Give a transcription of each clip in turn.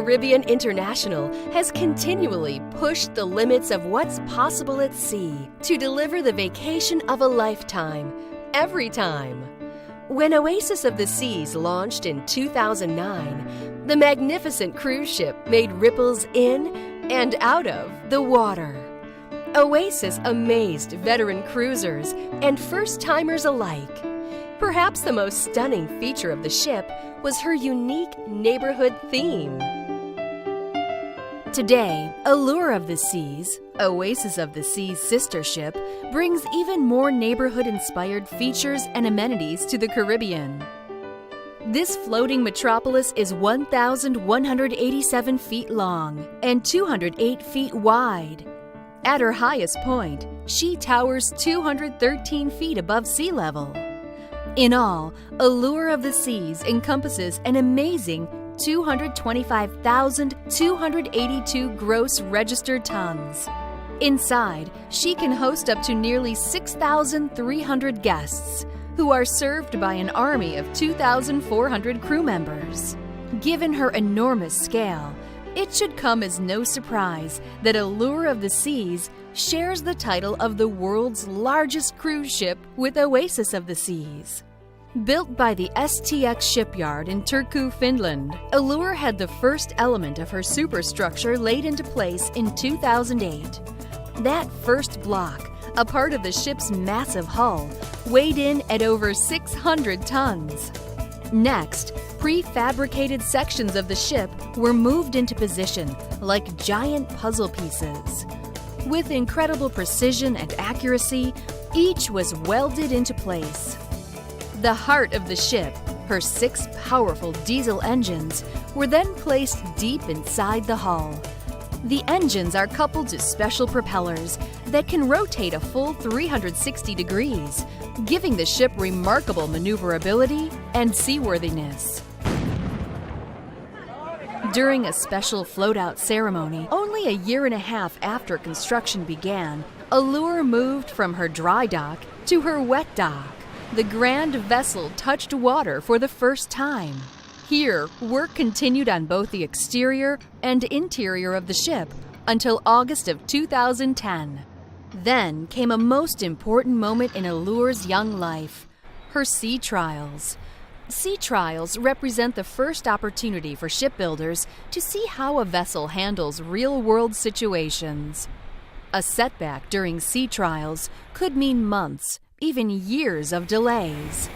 Caribbean International has continually pushed the limits of what's possible at sea to deliver the vacation of a lifetime, every time. When Oasis of the Seas launched in 2009, the magnificent cruise ship made ripples in and out of the water. Oasis amazed veteran cruisers and first-timers alike. Perhaps the most stunning feature of the ship was her unique neighborhood theme. Today, Allure of the Seas, Oasis of the Seas' sister ship, brings even more neighborhood-inspired features and amenities to the Caribbean. This floating metropolis is 1,187 feet long and 208 feet wide. At her highest point, she towers 213 feet above sea level. In all, Allure of the Seas encompasses an amazing 225,282 gross registered tons. Inside, she can host up to nearly 6,300 guests, who are served by an army of 2,400 crew members. Given her enormous scale, it should come as no surprise that Allure of the Seas shares the title of the world's largest cruise ship with Oasis of the Seas. Built by the STX shipyard in Turku, Finland, Allure had the first element of her superstructure laid into place in 2008. That first block, a part of the ship's massive hull, weighed in at over 600 tons. Next, prefabricated sections of the ship were moved into position like giant puzzle pieces. With incredible precision and accuracy, each was welded into place. The heart of the ship, her 6 powerful diesel engines, were then placed deep inside the hull. The engines are coupled to special propellers that can rotate a full 360 degrees, giving the ship remarkable maneuverability and seaworthiness. During a special float-out ceremony, only a year and a half after construction began, Allure moved from her dry dock to her wet dock. The grand vessel touched water for the first time. Here, work continued on both the exterior and interior of the ship until August of 2010. Then came a most important moment in Allure's young life, her sea trials. Sea trials represent the first opportunity for shipbuilders to see how a vessel handles real-world situations. A setback during sea trials could mean months, even years of delays.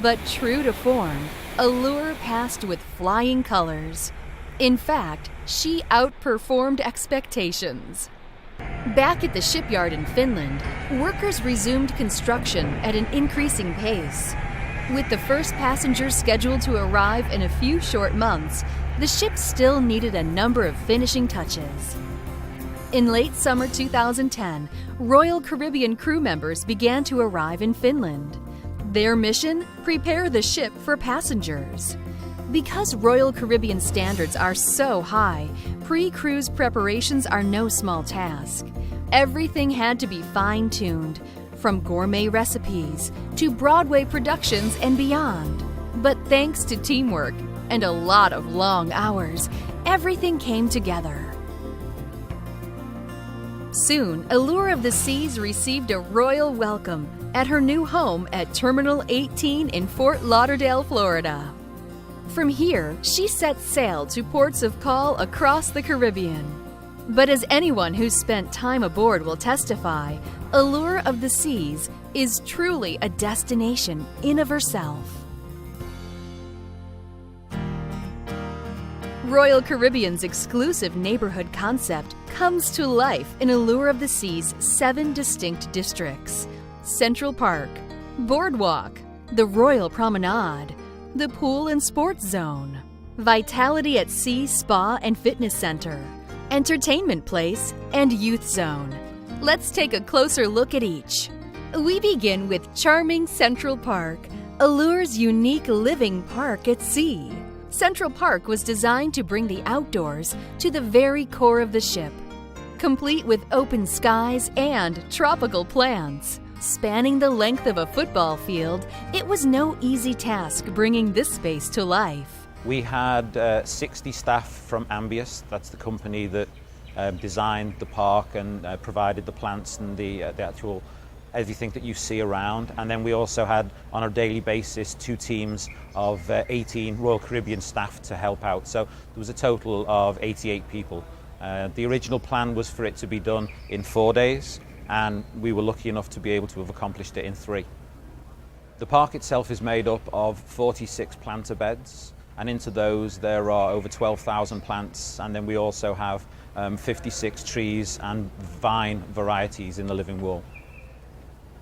But true to form, Allure passed with flying colors. In fact, she outperformed expectations. Back at the shipyard in Finland, workers resumed construction at an increasing pace. With the first passengers scheduled to arrive in a few short months, the ship still needed a number of finishing touches. In late summer 2010, Royal Caribbean crew members began to arrive in Finland. Their mission? Prepare the ship for passengers. Because Royal Caribbean standards are so high, pre-cruise preparations are no small task. Everything had to be fine-tuned, from gourmet recipes to Broadway productions and beyond. But thanks to teamwork and a lot of long hours, everything came together. Soon, Allure of the Seas received a royal welcome at her new home at Terminal 18 in Fort Lauderdale, Florida. From here, she set sail to ports of call across the Caribbean. But as anyone who's spent time aboard will testify, Allure of the Seas is truly a destination in of herself. Royal Caribbean's exclusive neighborhood concept comes to life in Allure of the Sea's 7 distinct districts: Central Park, Boardwalk, the Royal Promenade, the Pool and Sports Zone, Vitality at Sea Spa and Fitness Center, Entertainment Place, and Youth Zone. Let's take a closer look at each. We begin with charming Central Park, Allure's unique living park at sea. Central Park was designed to bring the outdoors to the very core of the ship. Complete with open skies and tropical plants. Spanning the length of a football field, it was no easy task bringing this space to life. We had 60 staff from Ambius, that's the company that designed the park and provided the plants and the actual everything that you see around. And then we also had, on a daily basis, 2 teams of 18 Royal Caribbean staff to help out. So there was a total of 88 people. The original plan was for it to be done in 4 days, and we were lucky enough to be able to have accomplished it in 3. The park itself is made up of 46 planter beds, and into those there are over 12,000 plants, and then we also have 56 trees and vine varieties in the living wall.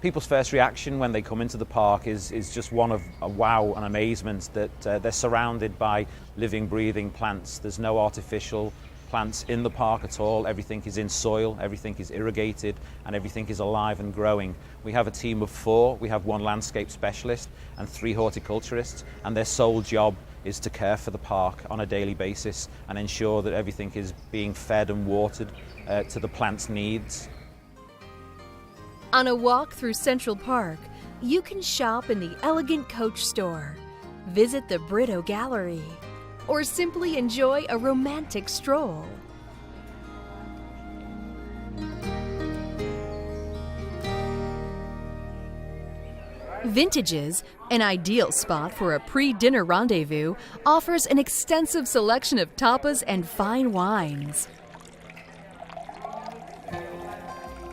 People's first reaction when they come into the park is just one of a wow and amazement that they're surrounded by living, breathing plants. There's no artificial plants in the park at all. Everything is in soil, everything is irrigated, and everything is alive and growing. We have a team of 4. We have 1 landscape specialist and 3 horticulturists, and their sole job is to care for the park on a daily basis and ensure that everything is being fed and watered to the plant's needs. On a walk through Central Park, you can shop in the elegant Coach store, visit the Brito Gallery, or simply enjoy a romantic stroll. Vintages, an ideal spot for a pre-dinner rendezvous, offers an extensive selection of tapas and fine wines.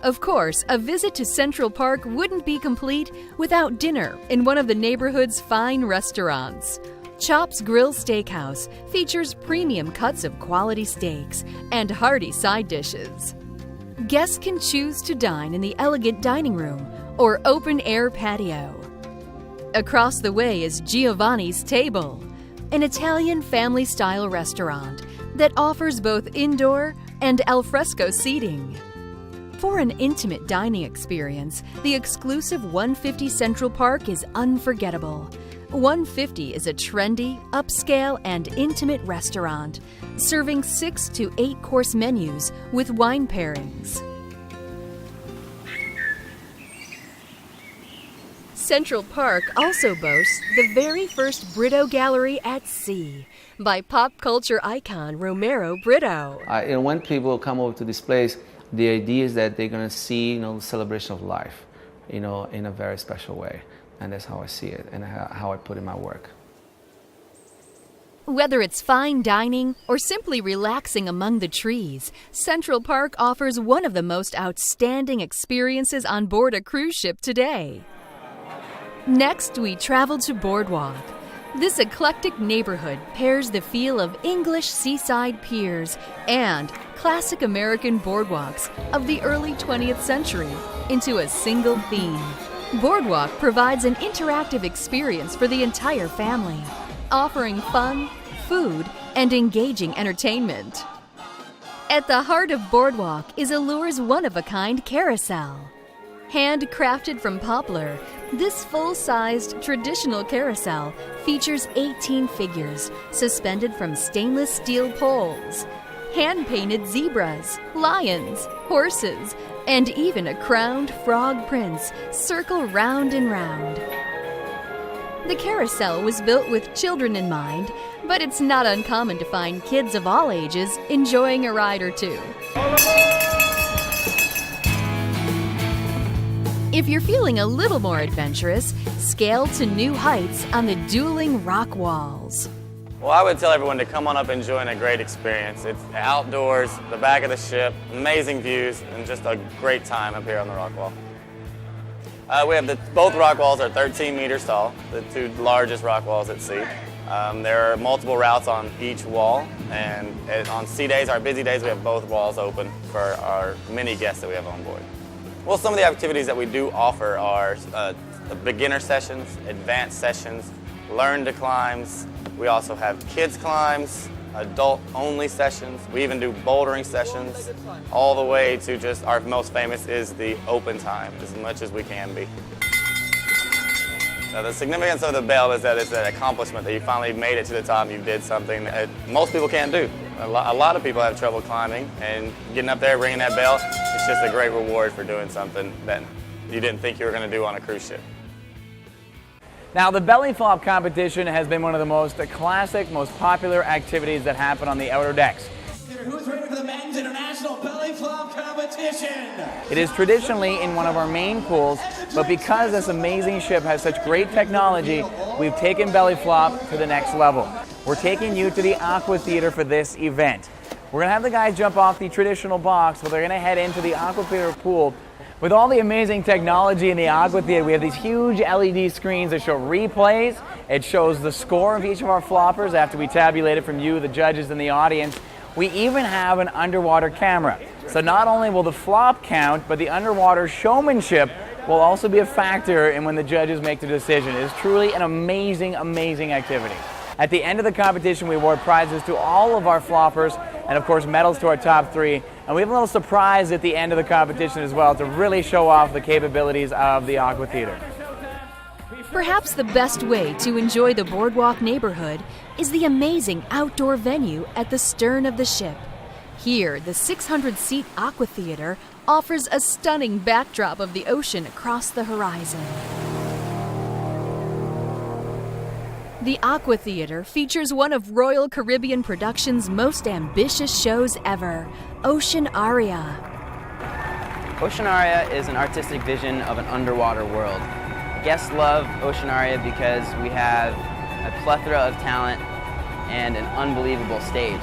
Of course, a visit to Central Park wouldn't be complete without dinner in one of the neighborhood's fine restaurants. Chop's Grill Steakhouse features premium cuts of quality steaks and hearty side dishes. Guests can choose to dine in the elegant dining room or open-air patio. Across the way is Giovanni's Table, an Italian family-style restaurant that offers both indoor and al fresco seating. For an intimate dining experience, the exclusive 150 Central Park is unforgettable. 150 is a trendy, upscale, and intimate restaurant, serving 6 to 8 course menus with wine pairings. Central Park also boasts the very first Brito Gallery at sea by pop culture icon Romero Brito. And when people come over to this place, the idea is that they're going to see, the celebration of life, in a very special way. And that's how I see it and how I put in my work. Whether it's fine dining or simply relaxing among the trees, Central Park offers one of the most outstanding experiences on board a cruise ship today. Next, we travel to Boardwalk. This eclectic neighborhood pairs the feel of English seaside piers and classic American boardwalks of the early 20th century into a single theme. Boardwalk provides an interactive experience for the entire family, offering fun, food, and engaging entertainment. At the heart of Boardwalk is Allure's one-of-a-kind carousel. Handcrafted from poplar, this full-sized traditional carousel features 18 figures suspended from stainless steel poles. Hand-painted zebras, lions, horses, and even a crowned frog prince circle round and round. The carousel was built with children in mind, but it's not uncommon to find kids of all ages enjoying a ride or two. If you're feeling a little more adventurous, scale to new heights on the dueling rock walls. Well, I would tell everyone to come on up and enjoy a great experience. It's outdoors, the back of the ship, amazing views, and just a great time up here on the rock wall. We have both rock walls are 13 meters tall, the 2 largest rock walls at sea. There are multiple routes on each wall, and on sea days, our busy days, we have both walls open for our many guests that we have on board. Well, some of the activities that we do offer are beginner sessions, advanced sessions, learn to climbs. We also have kids climbs, adult-only sessions. We even do bouldering sessions, all the way to just our most famous is the open time, as much as we can be. Now, the significance of the bell is that it's an accomplishment that you finally made it to the top. You did something that most people can't do. A lot of people have trouble climbing, and getting up there, ringing that bell, it's just a great reward for doing something that you didn't think you were going to do on a cruise ship. Now, the belly flop competition has been one of the most classic, most popular activities that happen on the outer decks. Who's ready for the men's international belly flop competition? It is traditionally in one of our main pools, but because this amazing ship has such great technology, we've taken belly flop to the next level. We're taking you to the AquaTheater for this event. We're gonna have the guys jump off the traditional box, but they're gonna head into the AquaTheater pool. With all the amazing technology in the AquaTheater, we have these huge LED screens that show replays. It shows the score of each of our floppers after we tabulate it from you, the judges, and the audience. We even have an underwater camera. So not only will the flop count, but the underwater showmanship will also be a factor in when the judges make the decision. It is truly an amazing, amazing activity. At the end of the competition, we award prizes to all of our floppers, and of course medals to our top 3. And we have a little surprise at the end of the competition as well to really show off the capabilities of the AquaTheater. Perhaps the best way to enjoy the Boardwalk neighborhood is the amazing outdoor venue at the stern of the ship. Here, the 600-seat AquaTheater offers a stunning backdrop of the ocean across the horizon. The AquaTheater features one of Royal Caribbean Productions' most ambitious shows ever, Ocean Aria. Ocean Aria is an artistic vision of an underwater world. Guests love Ocean Aria because we have a plethora of talent and an unbelievable stage.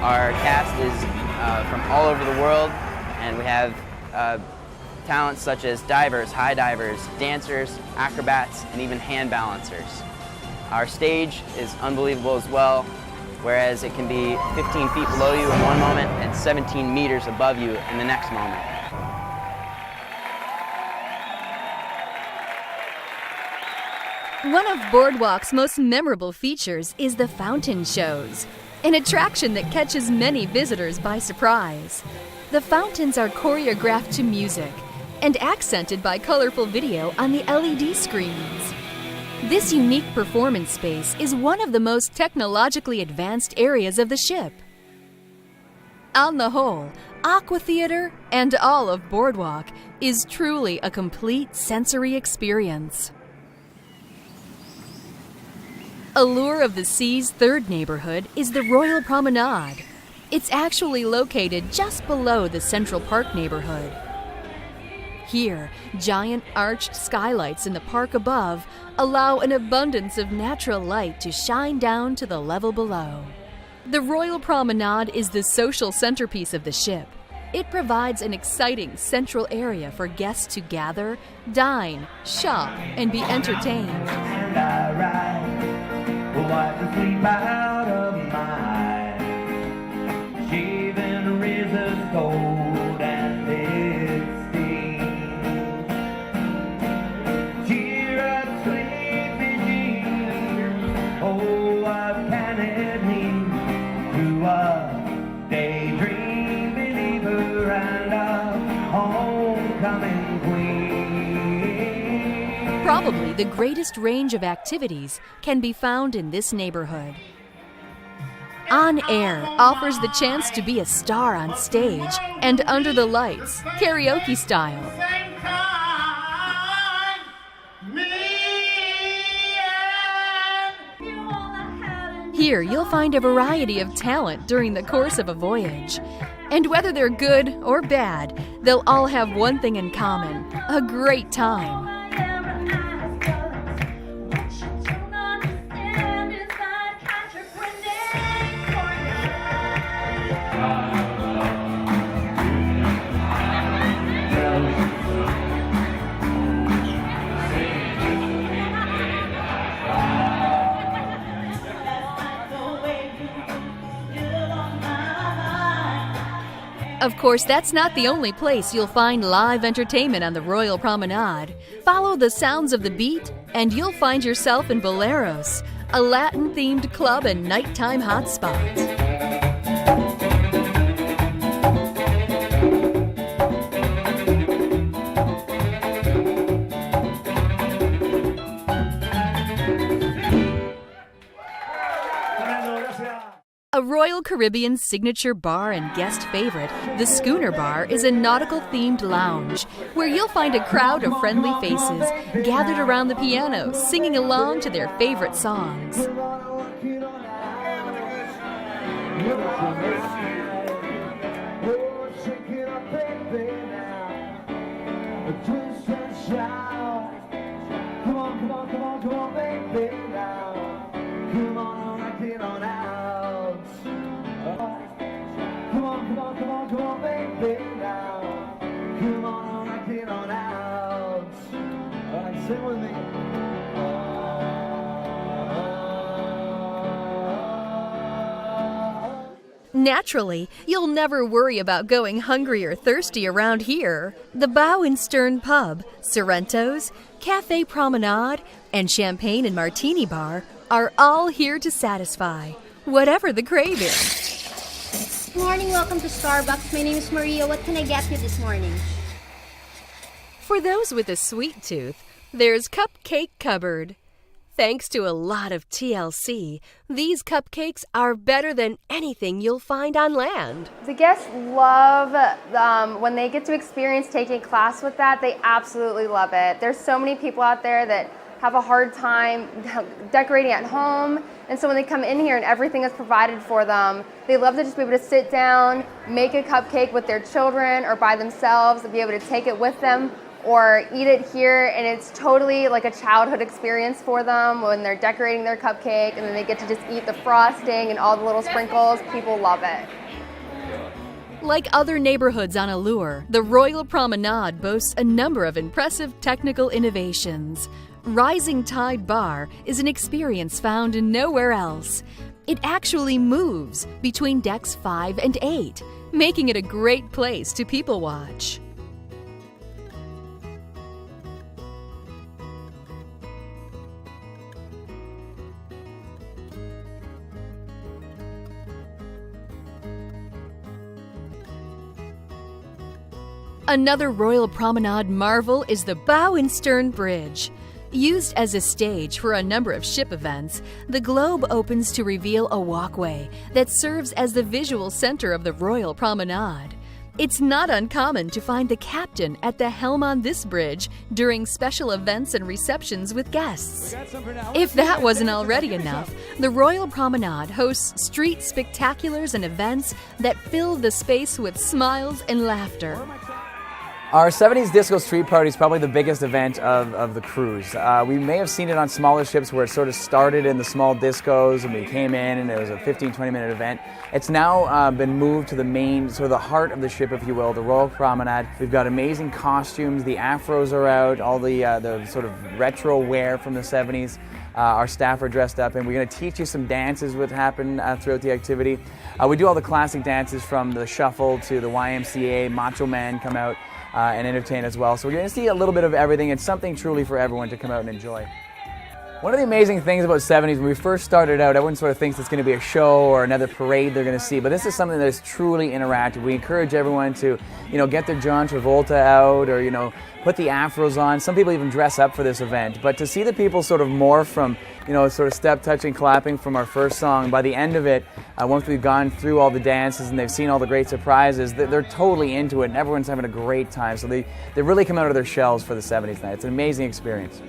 Our cast is from all over the world, and we have talents such as divers, high divers, dancers, acrobats, and even hand balancers. Our stage is unbelievable as well, whereas it can be 15 feet below you in one moment and 17 meters above you in the next moment. One of Boardwalk's most memorable features is the fountain shows, an attraction that catches many visitors by surprise. The fountains are choreographed to music and accented by colorful video on the LED screens. This unique performance space is one of the most technologically advanced areas of the ship. On the whole, AquaTheater and all of Boardwalk is truly a complete sensory experience. Allure of the Sea's third neighborhood is the Royal Promenade. It's actually located just below the Central Park neighborhood. Here, giant arched skylights in the park above allow an abundance of natural light to shine down to the level below. The Royal Promenade is the social centerpiece of the ship. It provides an exciting central area for guests to gather, dine, shop, and be entertained. And I ride, wipe the sleep out of my eyes, shaving razors cold and its sting. Cheer up, sleepy Jean, oh, what can it mean to a daydream believer and a homecoming queen? Probably the greatest range of activities can be found in this neighborhood. On Air offers the chance to be a star on stage and under the lights, karaoke style. Here you'll find a variety of talent during the course of a voyage. And whether they're good or bad, they'll all have one thing in common: a great time. Of course, that's not the only place you'll find live entertainment on the Royal Promenade. Follow the sounds of the beat, and you'll find yourself in Boleros, a Latin-themed club and nighttime hotspot. A Royal Caribbean's signature bar and guest favorite, the Schooner Bar, is a nautical-themed lounge where you'll find a crowd of friendly faces gathered around the piano singing along to their favorite songs. Naturally, you'll never worry about going hungry or thirsty around here. The Bow and Stern Pub, Sorrento's, Cafe Promenade, and Champagne and Martini Bar are all here to satisfy whatever the craving. Good morning, welcome to Starbucks. My name is Maria. What can I get you this morning? For those with a sweet tooth, there's Cupcake Cupboard. Thanks to a lot of TLC, these cupcakes are better than anything you'll find on land. The guests love when they get to experience taking a class with that. They absolutely love it. There's so many people out there that have a hard time decorating at home, and so when they come in here and everything is provided for them, they love to just be able to sit down, make a cupcake with their children or by themselves, and be able to take it with them or eat it here, and it's totally like a childhood experience for them when they're decorating their cupcake and then they get to just eat the frosting and all the little sprinkles. People love it. Like other neighborhoods on Allure, the Royal Promenade boasts a number of impressive technical innovations. Rising Tide Bar is an experience found nowhere else. It actually moves between decks 5 and 8, making it a great place to people watch. Another Royal Promenade marvel is the Bow and Stern Bridge. Used as a stage for a number of ship events, the globe opens to reveal a walkway that serves as the visual center of the Royal Promenade. It's not uncommon to find the captain at the helm on this bridge during special events and receptions with guests. If that wasn't already enough, the Royal Promenade hosts street spectaculars and events that fill the space with smiles and laughter. Our 70s Disco Street Party is probably the biggest event of the cruise. We may have seen it on smaller ships where it sort of started in the small discos and we came in and it was a 15-20 minute event. It's now been moved to the main, sort of the heart of the ship, if you will, the Royal Promenade. We've got amazing costumes, the afros are out, all the sort of retro wear from the 70s. Our staff are dressed up, and we're going to teach you some dances that happen throughout the activity. We do all the classic dances from the shuffle to the YMCA, Macho Man come out and entertain as well. So we're going to see a little bit of everything. It's something truly for everyone to come out and enjoy. One of the amazing things about 70s, when we first started out, everyone sort of thinks it's going to be a show or another parade they're going to see, but this is something that is truly interactive. We encourage everyone to, get their John Travolta out or, put the afros on. Some people even dress up for this event, but to see the people sort of morph from, sort of step touching, clapping from our first song, by the end of it, once we've gone through all the dances and they've seen all the great surprises, they're totally into it and everyone's having a great time. So they really come out of their shells for the 70s night. It's an amazing experience.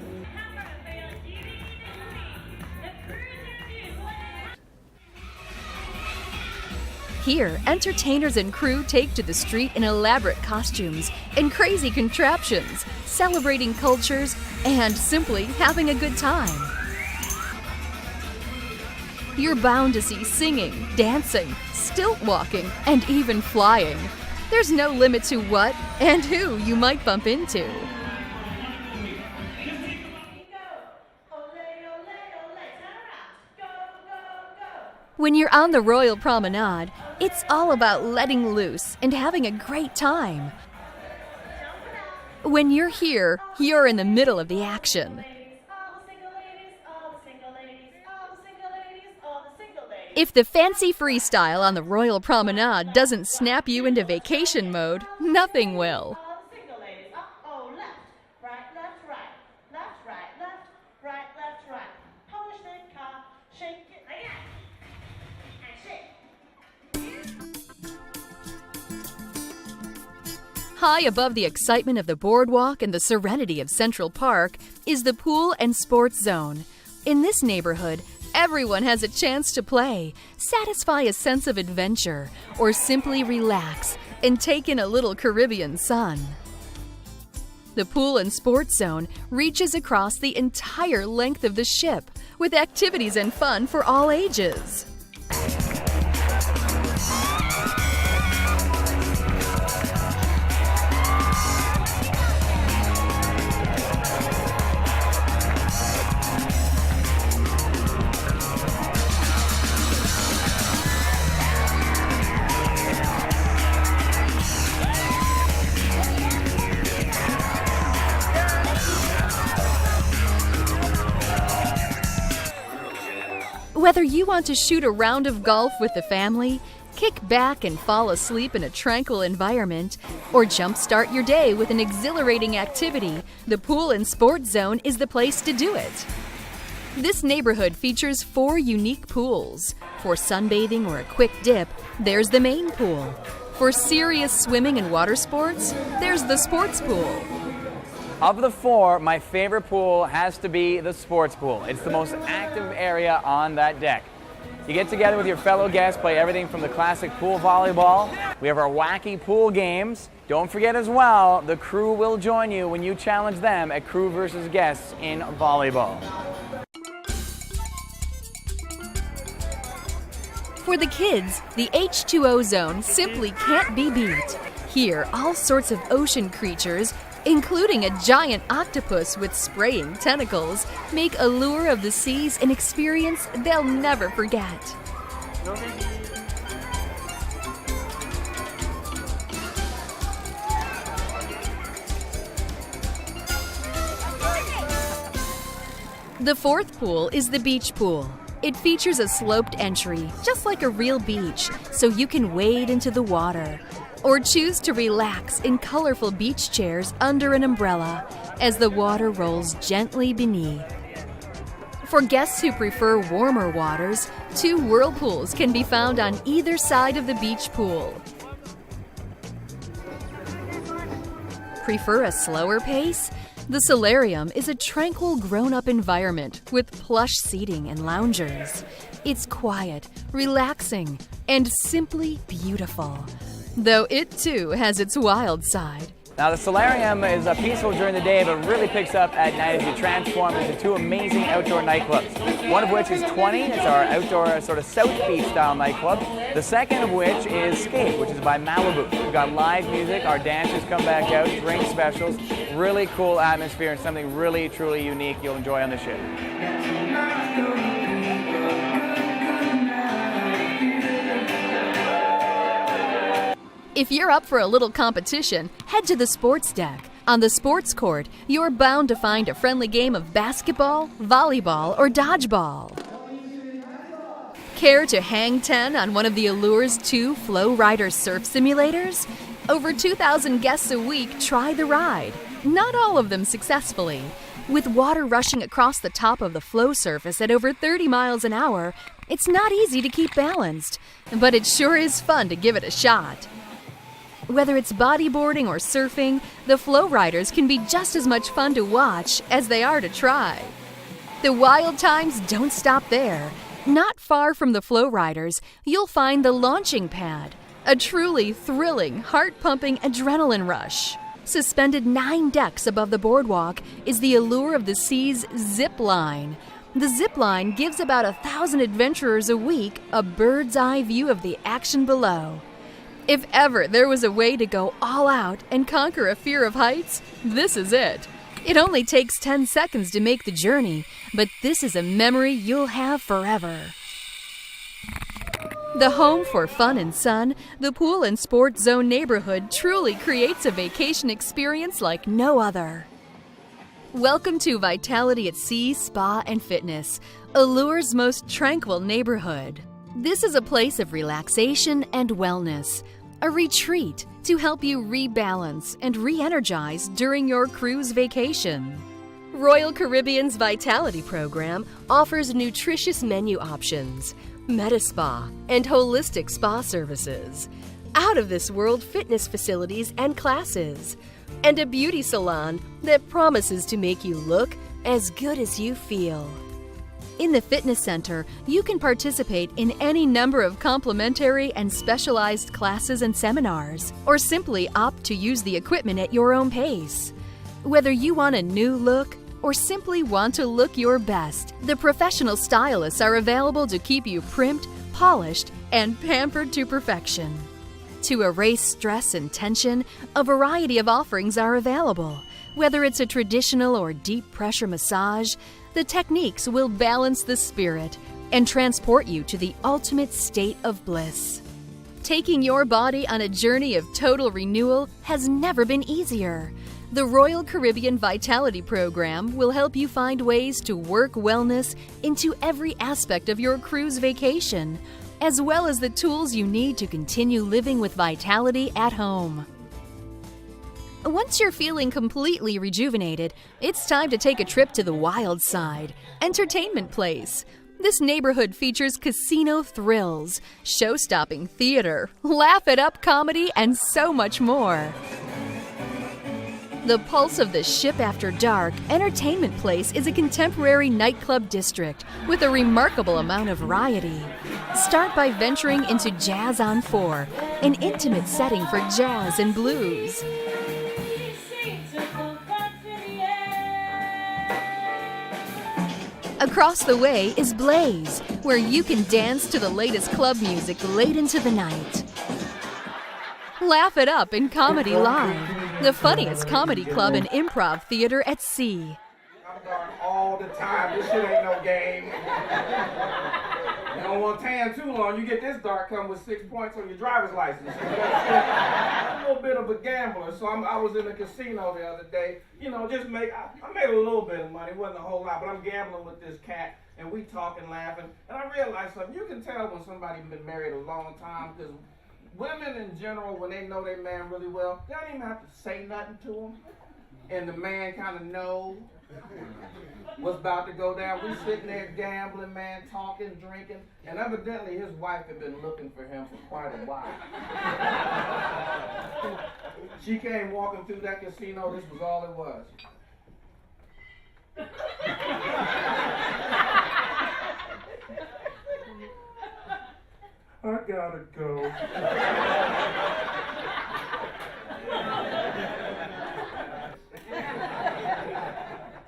Here, entertainers and crew take to the street in elaborate costumes and crazy contraptions, celebrating cultures and simply having a good time. You're bound to see singing, dancing, stilt walking, and even flying. There's no limit to what and who you might bump into. When you're on the Royal Promenade, it's all about letting loose and having a great time. When you're here, you're in the middle of the action. If the fancy freestyle on the Royal Promenade doesn't snap you into vacation mode, nothing will. High above the excitement of the boardwalk and the serenity of Central Park is the pool and sports zone. In this neighborhood, everyone has a chance to play, satisfy a sense of adventure, or simply relax and take in a little Caribbean sun. The pool and sports zone reaches across the entire length of the ship, with activities and fun for all ages. Whether you want to shoot a round of golf with the family, kick back and fall asleep in a tranquil environment, or jumpstart your day with an exhilarating activity, the pool and sports zone is the place to do it. This neighborhood features 4 unique pools. For sunbathing or a quick dip, there's the main pool. For serious swimming and water sports, there's the sports pool. Of the 4, my favorite pool has to be the sports pool. It's the most active area on that deck. You get together with your fellow guests, play everything from the classic pool volleyball. We have our wacky pool games. Don't forget as well, the crew will join you when you challenge them at crew versus guests in volleyball. For the kids, the H2O zone simply can't be beat. Here, all sorts of ocean creatures, including a giant octopus with spraying tentacles, make Allure of the Seas an experience they'll never forget. The 4th pool is the beach pool. It features a sloped entry, just like a real beach, so you can wade into the water, or choose to relax in colorful beach chairs under an umbrella as the water rolls gently beneath. For guests who prefer warmer waters, 2 whirlpools can be found on either side of the beach pool. Prefer a slower pace? The solarium is a tranquil grown-up environment with plush seating and loungers. It's quiet, relaxing, and simply beautiful, though it too has its wild side. Now the solarium is peaceful during the day, but really picks up at night as you transform into 2 amazing outdoor nightclubs. One of which is 20, it's our outdoor sort of South Beach style nightclub. The second of which is Skate, which is by Malibu. We've got live music, our dancers come back out, drink specials, really cool atmosphere and something really truly unique you'll enjoy on the ship. If you're up for a little competition, head to the sports deck. On the sports court, you're bound to find a friendly game of basketball, volleyball, or dodgeball. Care to hang 10 on one of the Allure's 2 Flow Rider surf simulators? Over 2,000 guests a week try the ride, not all of them successfully. With water rushing across the top of the flow surface at over 30 miles an hour, it's not easy to keep balanced, but it sure is fun to give it a shot. Whether it's bodyboarding or surfing, the flow riders can be just as much fun to watch as they are to try. The wild times don't stop there. Not far from the flow riders, you'll find the launching pad, a truly thrilling, heart-pumping adrenaline rush. Suspended 9 decks above the boardwalk is the Allure of the Seas zip line. The zip line gives about 1,000 adventurers a week a bird's eye view of the action below. If ever there was a way to go all out and conquer a fear of heights, this is it. It only takes 10 seconds to make the journey, but this is a memory you'll have forever. The home for fun and sun, the pool and sports zone neighborhood truly creates a vacation experience like no other. Welcome to Vitality at Sea Spa and Fitness, Allure's most tranquil neighborhood. This is a place of relaxation and wellness, a retreat to help you rebalance and re-energize during your cruise vacation. Royal Caribbean's Vitality program offers nutritious menu options, Medi-Spa, and holistic spa services. out-of-this-world fitness facilities and classes, and a beauty salon that promises to make you look as good as you feel. In the fitness center, you can participate in any number of complimentary and specialized classes and seminars, or simply opt to use the equipment at your own pace. Whether you want a new look or simply want to look your best, the professional stylists are available to keep you primed, polished, and pampered to perfection. To erase stress and tension, a variety of offerings are available. Whether it's a traditional or deep pressure massage, the techniques will balance the spirit and transport you to the ultimate state of bliss. Taking your body on a journey of total renewal has never been easier. The Royal Caribbean Vitality Program will help you find ways to work wellness into every aspect of your cruise vacation, as well as the tools you need to continue living with vitality at home. Once you're feeling completely rejuvenated, it's time to take a trip to the Wild Side Entertainment Place. This neighborhood features casino thrills, show-stopping theater, laugh-it-up comedy, and so much more. The pulse of the ship after dark, Entertainment Place is a contemporary nightclub district with a remarkable amount of variety. Start by venturing into Jazz on 4, an intimate setting for jazz and blues. Across the way is Blaze, where you can dance to the latest club music late into the night. Laugh it up in Comedy Live, the funniest comedy club and improv theater at sea. I'm darn all the time. This shit ain't no game. You don't want to tan too long. You get this dark come with 6 points on your driver's license. I'm a little bit of a gambler, so I was in a casino the other day. You know, I made a little bit of money. It wasn't a whole lot, but I'm gambling with this cat, and we talking, laughing, and I realized something. You can tell when somebody's been married a long time, because women in general, when they know their man really well, they don't even have to say nothing to him, and the man kind of knows what's about to go down. We sitting there gambling, man, talking, drinking, and evidently his wife had been looking for him for quite a while. She came walking through that casino. This was all it was. I gotta go.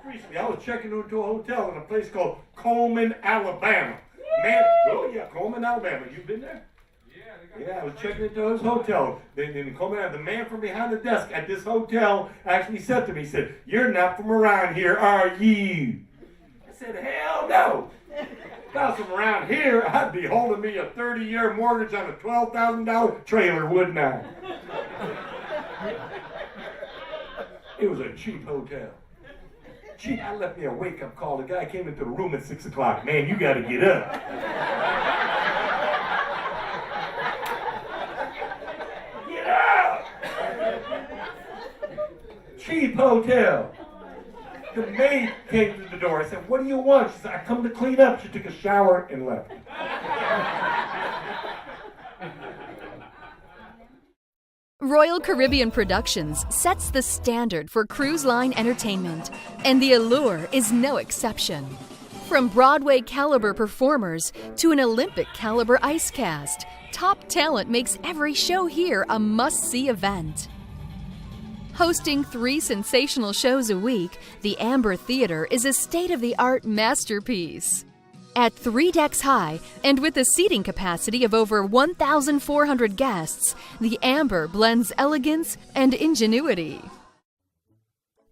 Recently, I was checking into a hotel in a place called Coleman, Alabama. Man, oh yeah, Coleman, Alabama. You been there? Yeah, I was checking into his hotel. Then Coleman, the man from behind the desk at this hotel actually said to me, he said, "You're not from around here, are you?" I said, "Hell no. If I was from around here, I'd be holding me a 30-year mortgage on a $12,000 trailer, wouldn't I?" It was a cheap hotel. Gee, I left me a wake-up call. The guy came into the room at 6 o'clock. "Man, you gotta get up." Get up! Cheap hotel. The maid came to the door. I said, "What do you want?" She said, "I come to clean up." She took a shower and left. Royal Caribbean Productions sets the standard for cruise line entertainment, and the Allure is no exception. From Broadway caliber performers to an Olympic caliber ice cast, top talent makes every show here a must-see event. Hosting 3 sensational shows a week, the Amber Theater is a state-of-the-art masterpiece. At 3 decks high and with a seating capacity of over 1,400 guests, the Amber blends elegance and ingenuity.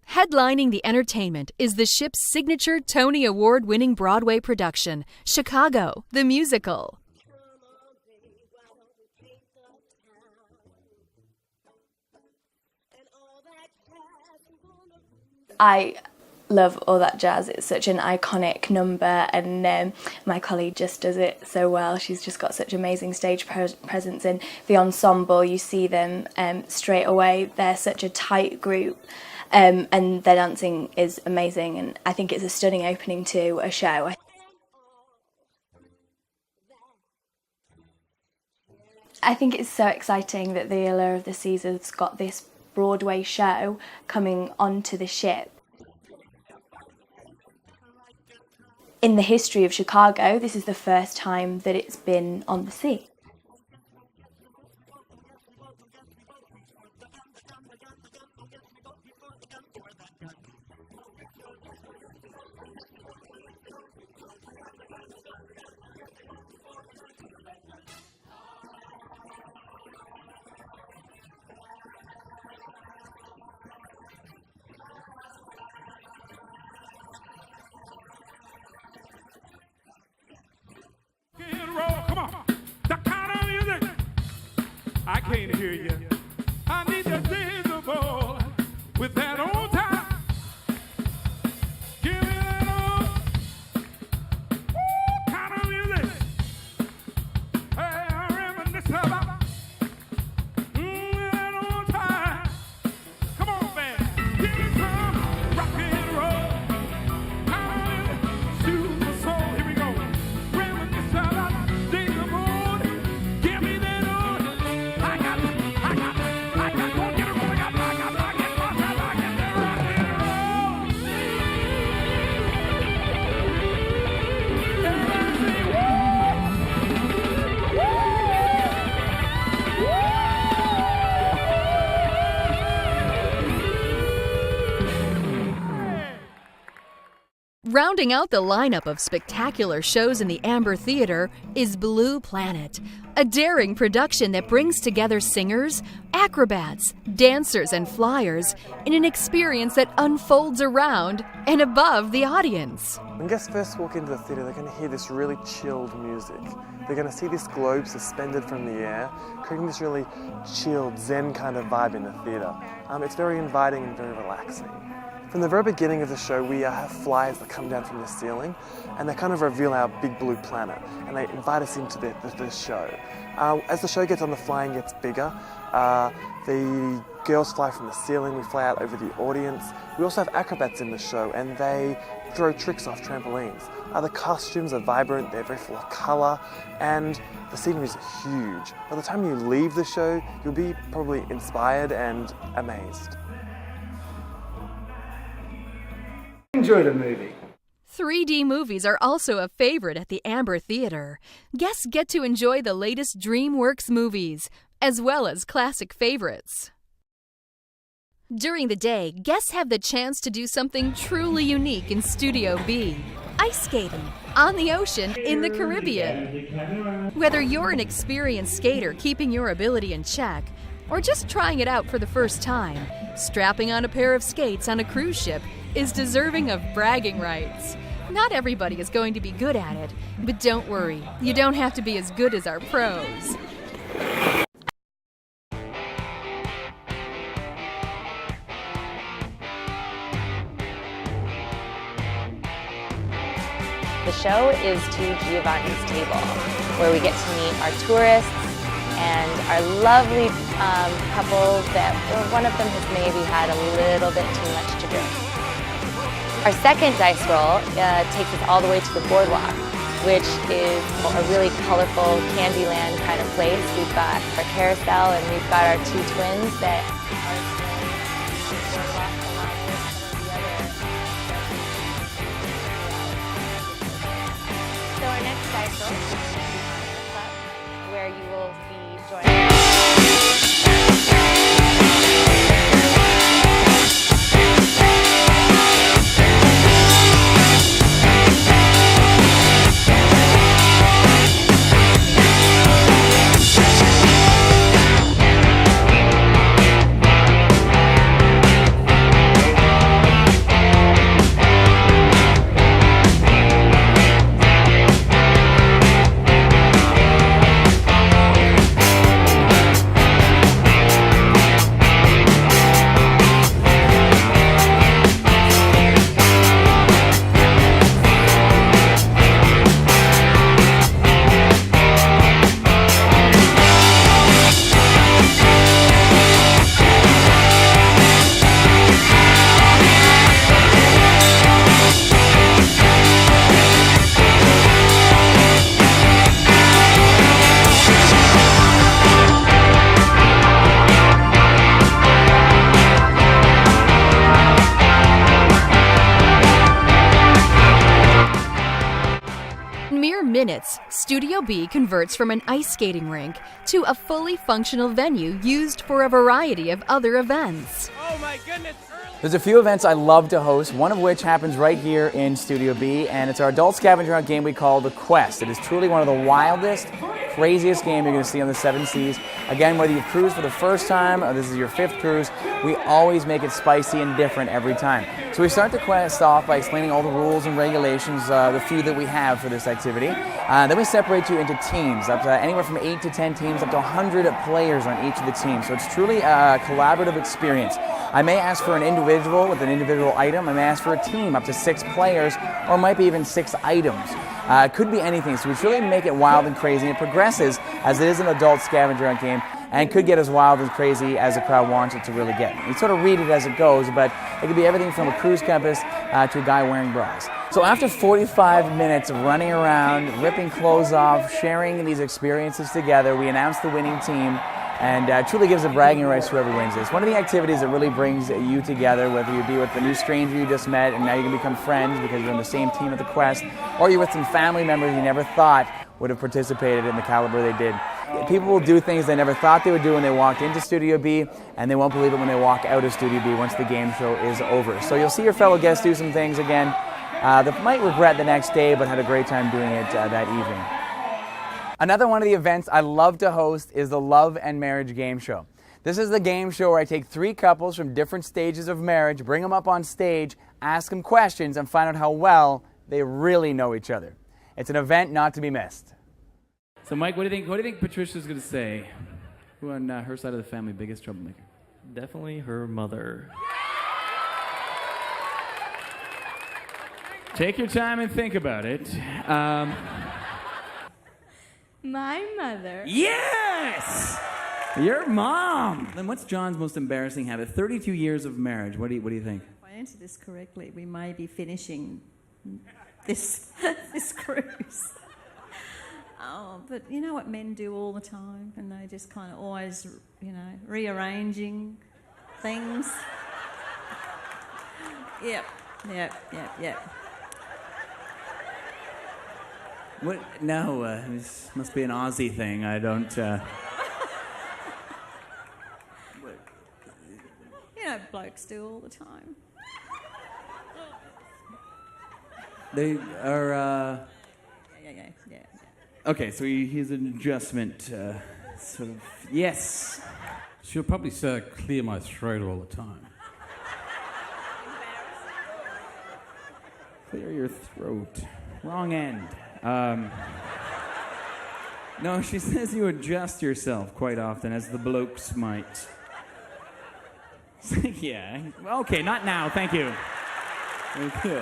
Headlining the entertainment is the ship's signature Tony Award-winning Broadway production, Chicago, the Musical. I love All That Jazz. It's such an iconic number, and my colleague just does it so well. She's just got such amazing stage presence in the ensemble. You see them straight away. They're such a tight group, and their dancing is amazing, and I think it's a stunning opening to a show. I think it's so exciting that the Allure of the Seas has got this Broadway show coming onto the ship. In the history of Chicago, this is the first time that it's been on the sea. I can't hear you. I need the visible with that old time. Give me that old kind of music. Hey, I reminisce about that old time. Come on, man. Give me some rock and roll. Kind of super soul. Here we go. Reminisce about days of old. Give me that old. Rounding out the lineup of spectacular shows in the Amber Theater is Blue Planet, a daring production that brings together singers, acrobats, dancers, and flyers in an experience that unfolds around and above the audience. When guests first walk into the theatre, they're going to hear this really chilled music. They're going to see this globe suspended from the air, creating this really chilled, zen kind of vibe in the theatre. It's very inviting and very relaxing. From the very beginning of the show, we have flyers that come down from the ceiling, and they kind of reveal our big blue planet, and they invite us into the show. As the show gets on, the flying gets bigger. The girls fly from the ceiling, we fly out over the audience. We also have acrobats in the show, and they throw tricks off trampolines. The costumes are vibrant, they're very full of colour, and the sceneries are huge. By the time you leave the show, you'll be probably inspired and amazed. Enjoy the movie. 3D movies are also a favorite at the Amber Theater. Guests get to enjoy the latest DreamWorks movies, as well as classic favorites. During the day, guests have the chance to do something truly unique in Studio B. Ice skating on the ocean in the Caribbean. Whether you're an experienced skater keeping your ability in check, or just trying it out for the first time, strapping on a pair of skates on a cruise ship is deserving of bragging rights. Not everybody is going to be good at it, but don't worry, you don't have to be as good as our pros. The show is To Giovanni's Table, where we get to meet our tourists and our lovely couple that, well, one of them has maybe had a little bit too much to drink. Our second dice roll takes us all the way to the Boardwalk, which is a really colorful Candyland kind of place. We've got our carousel and we've got our two twins that are Boardwalk along with some of the other. So our next dice roll is where you will be joining. minutes, Studio B converts from an ice skating rink to a fully functional venue used for a variety of other events. Oh my goodness! There's a few events I love to host, one of which happens right here in Studio B, and it's our adult scavenger hunt game we call The Quest. It is truly one of the wildest, craziest games you're going to see on the 7 Seas. Again, whether you've cruised for the first time or this is your 5th cruise, we always make it spicy and different every time. So we start the quest off by explaining all the rules and regulations, the few that we have for this activity. Then we separate you into teams, up to anywhere from 8 to 10 teams, up to 100 players on each of the teams. So it's truly a collaborative experience. I may ask for an individual with an individual item. I may ask for a team up to 6 players, or might be even 6 items. It could be anything. So we truly make it wild and crazy. It progresses as it is an adult scavenger hunt game, and could get as wild and crazy as the crowd wants it to really get. You sort of read it as it goes, but it could be everything from a cruise compass to a guy wearing bras. So after 45 minutes of running around, ripping clothes off, sharing these experiences together, we announce the winning team, and truly gives a bragging rights to whoever wins this. One of the activities that really brings you together, whether you be with the new stranger you just met and now you can become friends because you're on the same team at the quest, or you're with some family members you never thought would have participated in the caliber they did. People will do things they never thought they would do when they walked into Studio B, and they won't believe it when they walk out of Studio B once the game show is over. So you'll see your fellow guests do some things again that might regret the next day, but had a great time doing it that evening. Another one of the events I love to host is the Love and Marriage Game Show. This is the game show where I take 3 couples from different stages of marriage, bring them up on stage, ask them questions, and find out how well they really know each other. It's an event not to be missed. So, Mike, what do you think Patricia's going to say? Who on her side of the family, biggest troublemaker? Definitely her mother. Take your time and think about it. My mother. Yes! Your mom! Then what's John's most embarrassing habit? 32 years of marriage. What do you think? If I answer this correctly, we may be finishing this cruise. Oh, but you know what men do all the time? And they just kind of always, rearranging things. Yep. What? No, this must be an Aussie thing. I don't... Blokes do all the time. They are... Yeah. Okay, so he's an adjustment, sort of... Yes! She'll probably clear my throat all the time. Clear your throat. Wrong end. No, she says you adjust yourself quite often, as the blokes might. Yeah. Okay, not now. Thank you. Thank you.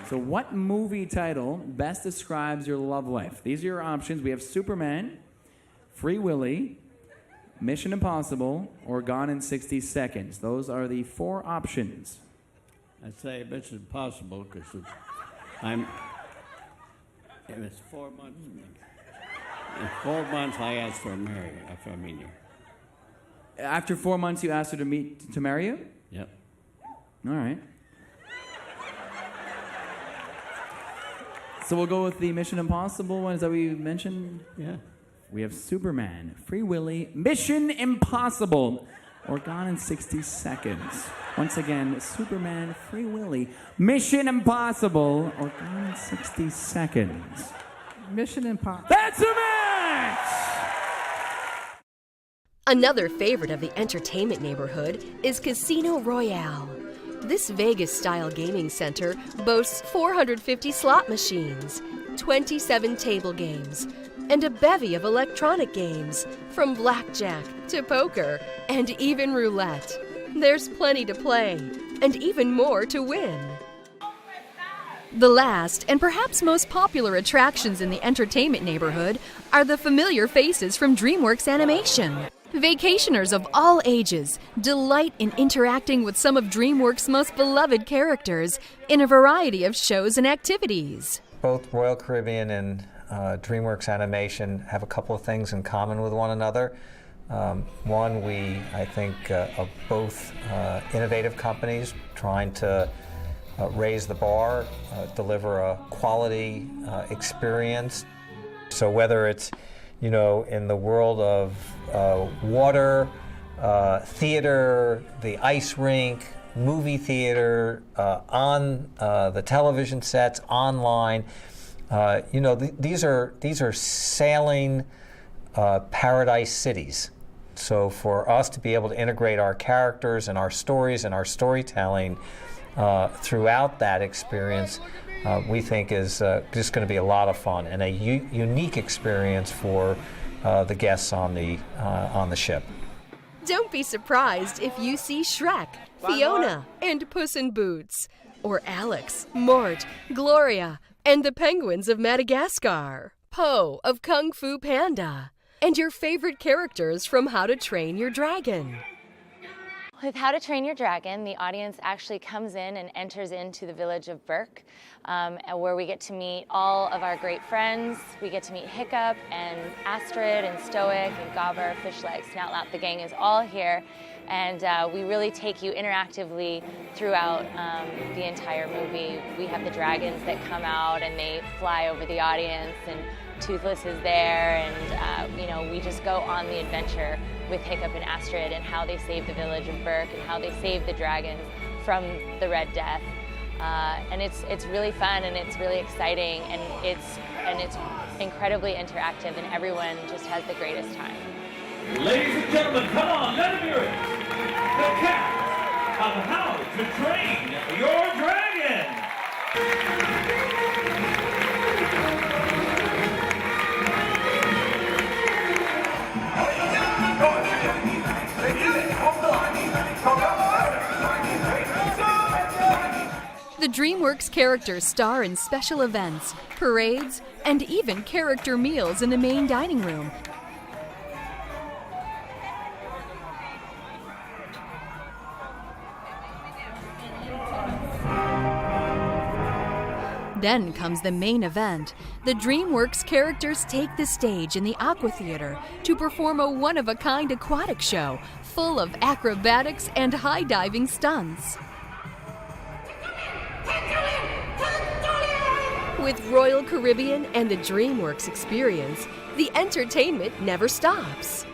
So what movie title best describes your love life? These are your options. We have Superman, Free Willy, Mission Impossible, or Gone in 60 Seconds. Those are the 4 options. I'd say Mission Impossible because it was 4 months. In 4 months, I asked for a marriage after I meet you. After 4 months, you asked her to marry you? Yep. All right. So we'll go with the Mission Impossible one. Is that what you mentioned? Yeah. We have Superman, Free Willy, Mission Impossible, or Gone in 60 Seconds. Once again, Superman, Free Willy, Mission Impossible, or Gone in 60 Seconds. Mission Impossible. That's a match! Another favorite of the entertainment neighborhood is Casino Royale. This Vegas-style gaming center boasts 450 slot machines, 27 table games, and a bevy of electronic games, from blackjack to poker and even roulette. There's plenty to play, and even more to win. The last and perhaps most popular attractions in the entertainment neighborhood are the familiar faces from DreamWorks Animation. Vacationers of all ages delight in interacting with some of DreamWorks' most beloved characters in a variety of shows and activities. Both Royal Caribbean and DreamWorks Animation have a couple of things in common with one another. One, we, I think, are both innovative companies trying to raise the bar, deliver a quality experience. So whether it's, you know, in the world of water, theater, the ice rink, movie theater, on the television sets, online, you know, these are sailing paradise cities. So for us to be able to integrate our characters and our stories and our storytelling throughout that experience, we think is just going to be a lot of fun and a unique experience for the guests on the ship. Don't be surprised if you see Shrek, Fiona, and Puss in Boots, or Alex, Mort, Gloria, and the penguins of Madagascar, Po of Kung Fu Panda, and your favorite characters from How to Train Your Dragon. With How to Train Your Dragon, the audience actually comes in and enters into the village of Berk, where we get to meet all of our great friends. We get to meet Hiccup and Astrid and Stoic and Gobber, Fishleg, Snoutlap. The gang is all here, and we really take you interactively throughout the entire movie. We have the dragons that come out and they fly over the audience, and Toothless is there, and you know, we just go on the adventure with Hiccup and Astrid and how they save the village of Berk and how they save the dragons from the Red Death. And it's really fun and it's really exciting, and it's incredibly interactive, and everyone just has the greatest time. Ladies and gentlemen, come on, let them hear it. The cast of How to Train Your Dragon. The DreamWorks characters star in special events, parades, and even character meals in the main dining room. Then comes the main event. The DreamWorks characters take the stage in the AquaTheater to perform a one-of-a-kind aquatic show full of acrobatics and high-diving stunts. With Royal Caribbean and the DreamWorks experience, the entertainment never stops.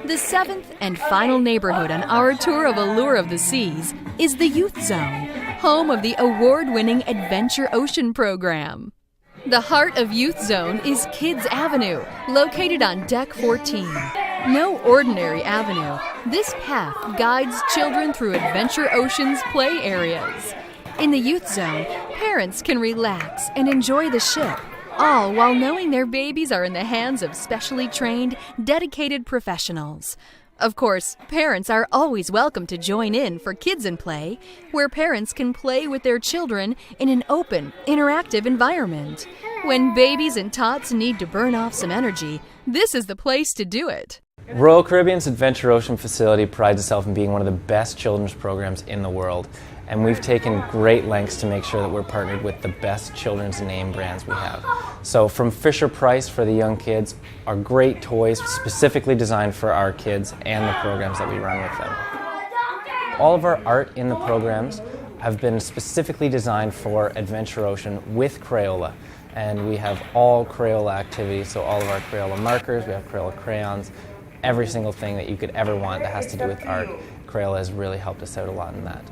The seventh and final neighborhood on our tour of Allure of the Seas is the Youth Zone, home of the award-winning Adventure Ocean program. The heart of Youth Zone is Kids Avenue, located on Deck 14. No ordinary avenue, this path guides children through Adventure Ocean's play areas. In the Youth Zone, parents can relax and enjoy the ship, all while knowing their babies are in the hands of specially trained, dedicated professionals. Of course, parents are always welcome to join in for Kids in Play, where parents can play with their children in an open, interactive environment. When babies and tots need to burn off some energy, this is the place to do it. Royal Caribbean's Adventure Ocean facility prides itself in being one of the best children's programs in the world, and we've taken great lengths to make sure that we're partnered with the best children's name brands we have. So from Fisher-Price for the young kids, our great toys specifically designed for our kids and the programs that we run with them. All of our art in the programs have been specifically designed for Adventure Ocean with Crayola. And we have all Crayola activities, so all of our Crayola markers, we have Crayola crayons, every single thing that you could ever want that has to do with art. Crayola has really helped us out a lot in that.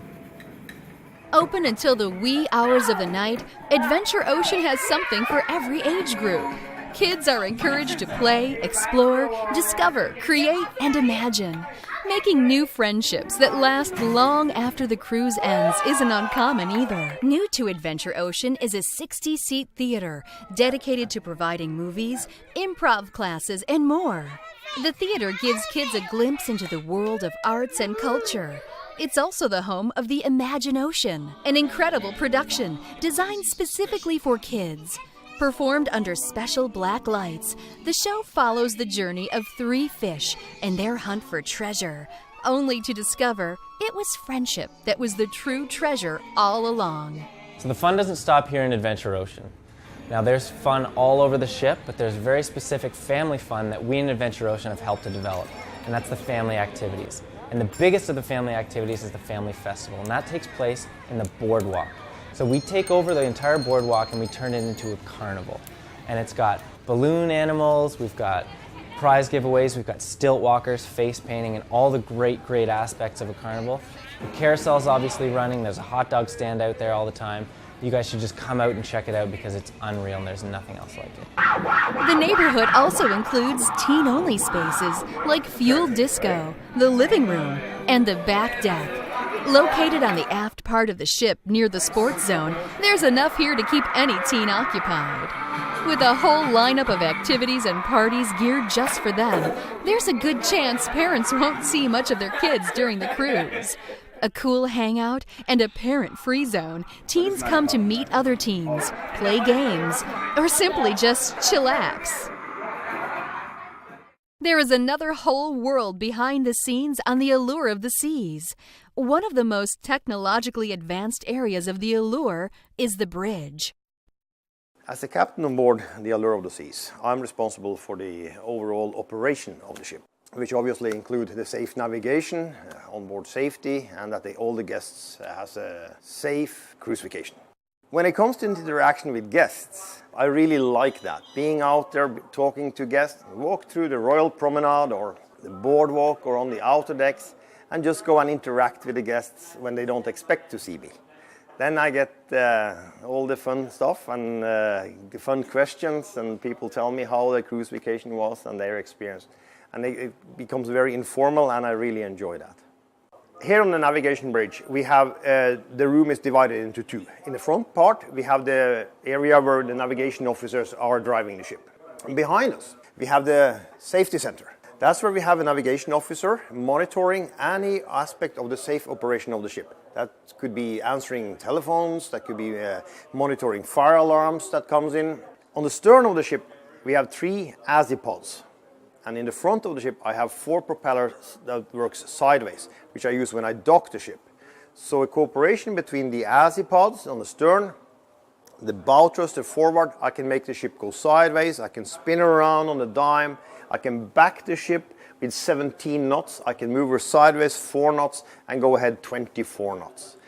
Open until the wee hours of the night, Adventure Ocean has something for every age group. Kids are encouraged to play, explore, discover, create, and imagine. Making new friendships that last long after the cruise ends isn't uncommon either. New to Adventure Ocean is a 60-seat theater dedicated to providing movies, improv classes, and more. The theater gives kids a glimpse into the world of arts and culture. It's also the home of the Imagine Ocean, an incredible production designed specifically for kids. Performed under special black lights, the show follows the journey of 3 fish and their hunt for treasure, only to discover it was friendship that was the true treasure all along. So the fun doesn't stop here in Adventure Ocean. Now there's fun all over the ship, but there's very specific family fun that we in Adventure Ocean have helped to develop, and that's the family activities. And the biggest of the family activities is the Family Festival, and that takes place in the Boardwalk. So we take over the entire Boardwalk and we turn it into a carnival. And it's got balloon animals, we've got prize giveaways, we've got stilt walkers, face painting, and all the great aspects of a carnival. The carousel's obviously running, there's a hot dog stand out there all the time. You guys should just come out and check it out because it's unreal and there's nothing else like it. The neighborhood also includes teen-only spaces like Fuel Disco, the living room, and the back deck. Located on the aft part of the ship near the sports zone, there's enough here to keep any teen occupied. With a whole lineup of activities and parties geared just for them, there's a good chance parents won't see much of their kids during the cruise. A cool hangout and a parent-free zone, teens come to meet other teens, play games, or simply just chillax. There is another whole world behind the scenes on the Allure of the Seas. One of the most technologically advanced areas of the Allure is the bridge. As the captain on board the Allure of the Seas, I'm responsible for the overall operation of the ship, which obviously include the safe navigation, onboard safety, and that all the guests has a safe cruise vacation. When it comes to interaction with guests, I really like that. Being out there, talking to guests, walk through the Royal Promenade or the Boardwalk or on the outer decks, and just go and interact with the guests when they don't expect to see me. Then I get all the fun stuff and the fun questions, and people tell me how the cruise vacation was and their experience. And it becomes very informal, and I really enjoy that. Here on the navigation bridge, we have the room is divided into two. In the front part, we have the area where the navigation officers are driving the ship. And behind us, we have the safety center. That's where we have a navigation officer monitoring any aspect of the safe operation of the ship. That could be answering telephones, that could be monitoring fire alarms that comes in. On the stern of the ship, we have 3 azipods. And in the front of the ship, I have 4 propellers that works sideways, which I use when I dock the ship. So a cooperation between the azipods on the stern, the bow thruster forward, I can make the ship go sideways, I can spin around on the dime, I can back the ship with 17 knots, I can move her sideways 4 knots and go ahead 24 knots.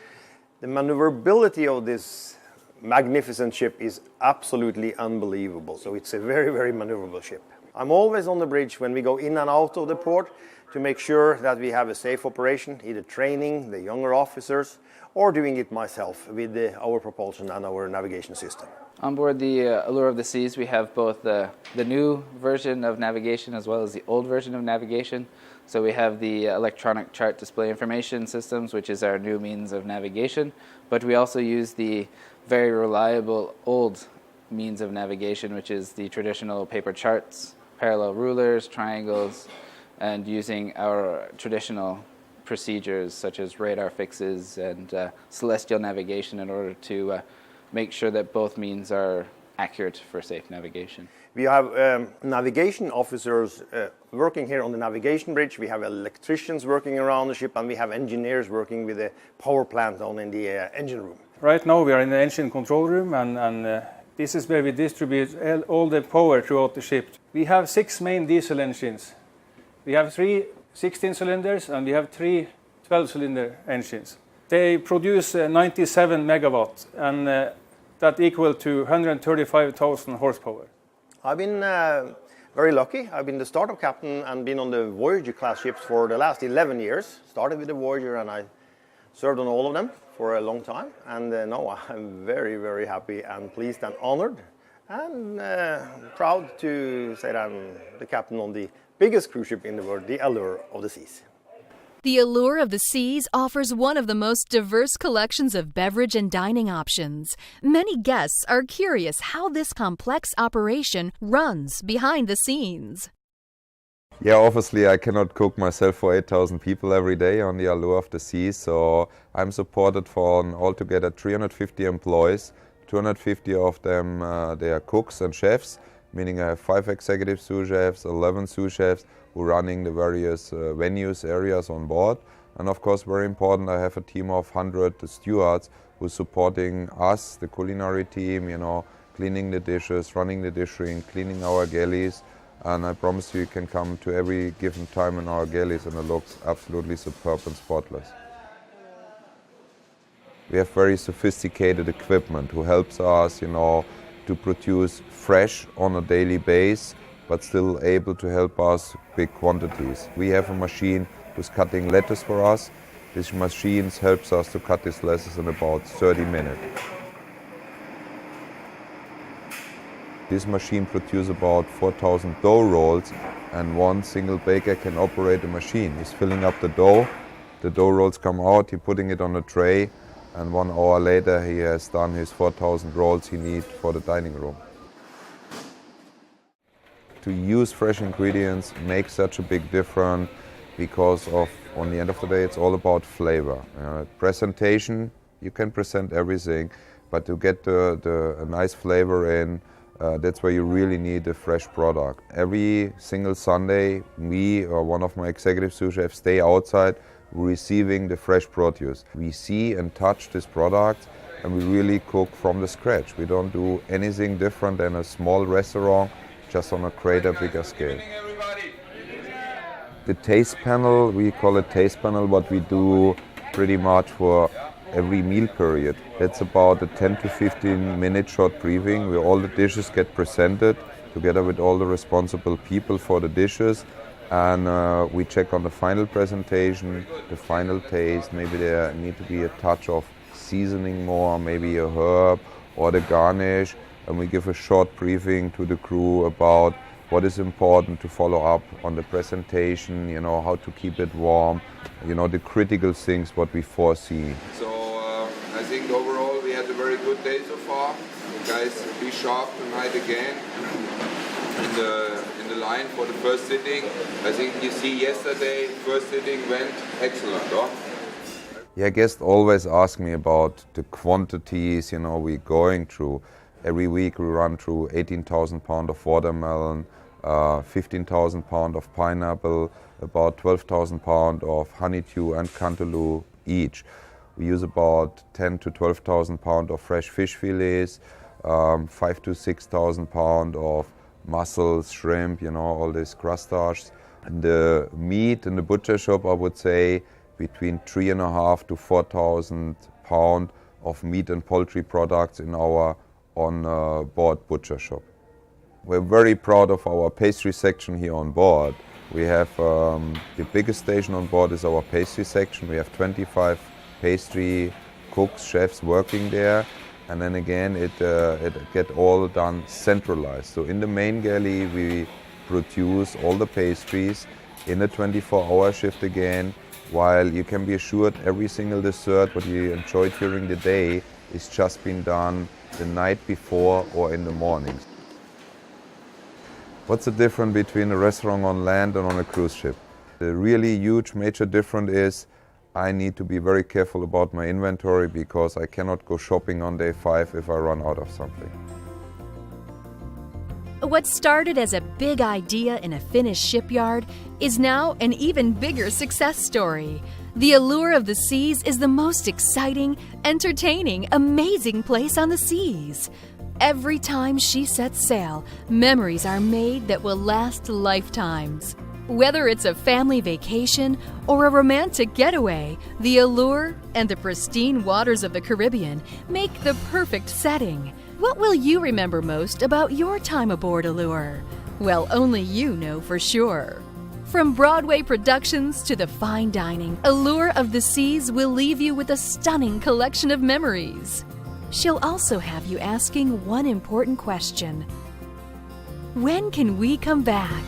The maneuverability of this magnificent ship is absolutely unbelievable. So it's a very maneuverable ship. I'm always on the bridge when we go in and out of the port to make sure that we have a safe operation, either training the younger officers or doing it myself with our propulsion and our navigation system. On board the Allure of the Seas, we have both the new version of navigation as well as the old version of navigation. So we have the electronic chart display information systems, which is our new means of navigation, but we also use the very reliable old means of navigation, which is the traditional paper charts, parallel rulers, triangles, and using our traditional procedures such as radar fixes and celestial navigation in order to make sure that both means are accurate for safe navigation. We have navigation officers working here on the navigation bridge. We have electricians working around the ship, and we have engineers working with the power plant on in the engine room. Right now we are in the engine control room, and this is where we distribute all the power throughout the ship. We have 6 main diesel engines. We have 3 16 cylinders and we have 3 12-cylinder engines. They produce 97 megawatts, and that equal to 135,000 horsepower. I've been very lucky. I've been the startup captain and been on the Voyager class ships for the last 11 years. Started with the Voyager and I served on all of them for a long time. And now I'm very happy and pleased and honored and proud to say that I'm the captain on the biggest cruise ship in the world, the Allure of the Seas. The Allure of the Seas offers one of the most diverse collections of beverage and dining options. Many guests are curious how this complex operation runs behind the scenes. Yeah, obviously I cannot cook myself for 8,000 people every day on the Allure of the Seas, so I'm supported for altogether 350 employees. 250 of them, they are cooks and chefs, meaning I have 5 executive sous chefs, 11 sous chefs who are running the various venues, areas on board. And of course, very important, I have a team of 100 stewards who are supporting us, the culinary team, you know, cleaning the dishes, running the dish ring, cleaning our galleys, and I promise you can come to every given time in our galleys and it looks absolutely superb and spotless. We have very sophisticated equipment who helps us, to produce fresh on a daily basis, but still able to help us big quantities. We have a machine who's cutting lettuce for us. This machine helps us to cut this lettuce in about 30 minutes. This machine produces about 4,000 dough rolls, and one single baker can operate the machine. He's filling up the dough rolls come out, he's putting it on a tray, and 1 hour later he has done his 4,000 rolls he needs for the dining room. To use fresh ingredients makes such a big difference because on the end of the day, it's all about flavor. Presentation, you can present everything, but to get a nice flavor in, that's where you really need a fresh product. Every single Sunday, me or one of my executive sous chefs stay outside receiving the fresh produce. We see and touch this product and we really cook from the scratch. We don't do anything different than a small restaurant, just on a greater, bigger scale. The taste panel, we call it taste panel, what we do pretty much for every meal period. That's about a 10 to 15 minute short briefing where all the dishes get presented together with all the responsible people for the dishes, and we check on the final presentation, the final taste. Maybe there need to be a touch of seasoning more, maybe a herb or the garnish, and we give a short briefing to the crew about what is important to follow up on the presentation, how to keep it warm, the critical things what we foresee. So I think overall we had a very good day so far. Guys, be sharp tonight again in the line for the first sitting. I think you see yesterday, first sitting went excellent, huh? Yeah, guests always ask me about the quantities, we're going through. Every week we run through 18,000 pounds of watermelon, 15,000 pounds of pineapple, about 12,000 pounds of honeydew and cantaloupe each. We use about 10 to 12,000 pounds of fresh fish fillets, 5 to 6,000 pounds of mussels, shrimp, all these crustaceans. And the meat in the butcher shop, I would say between 3,500 to 4,000 pounds of meat and poultry products in our on-board butcher shop. We're very proud of our pastry section here on board. We have the biggest station on board is our pastry section. We have 25 pastry cooks, chefs working there, and then again it get all done centralized. So in the main galley we produce all the pastries in a 24-hour shift again, while you can be assured every single dessert what you enjoy during the day is just been done the night before or in the mornings. What's the difference between a restaurant on land and on a cruise ship? The really huge major difference is I need to be very careful about my inventory because I cannot go shopping on day 5 if I run out of something. What started as a big idea in a Finnish shipyard is now an even bigger success story. The Allure of the Seas is the most exciting, entertaining, amazing place on the seas. Every time she sets sail, memories are made that will last lifetimes. Whether it's a family vacation or a romantic getaway, the Allure and the pristine waters of the Caribbean make the perfect setting. What will you remember most about your time aboard Allure? Well, only you know for sure. From Broadway productions to the fine dining, Allure of the Seas will leave you with a stunning collection of memories. She'll also have you asking one important question: when can we come back?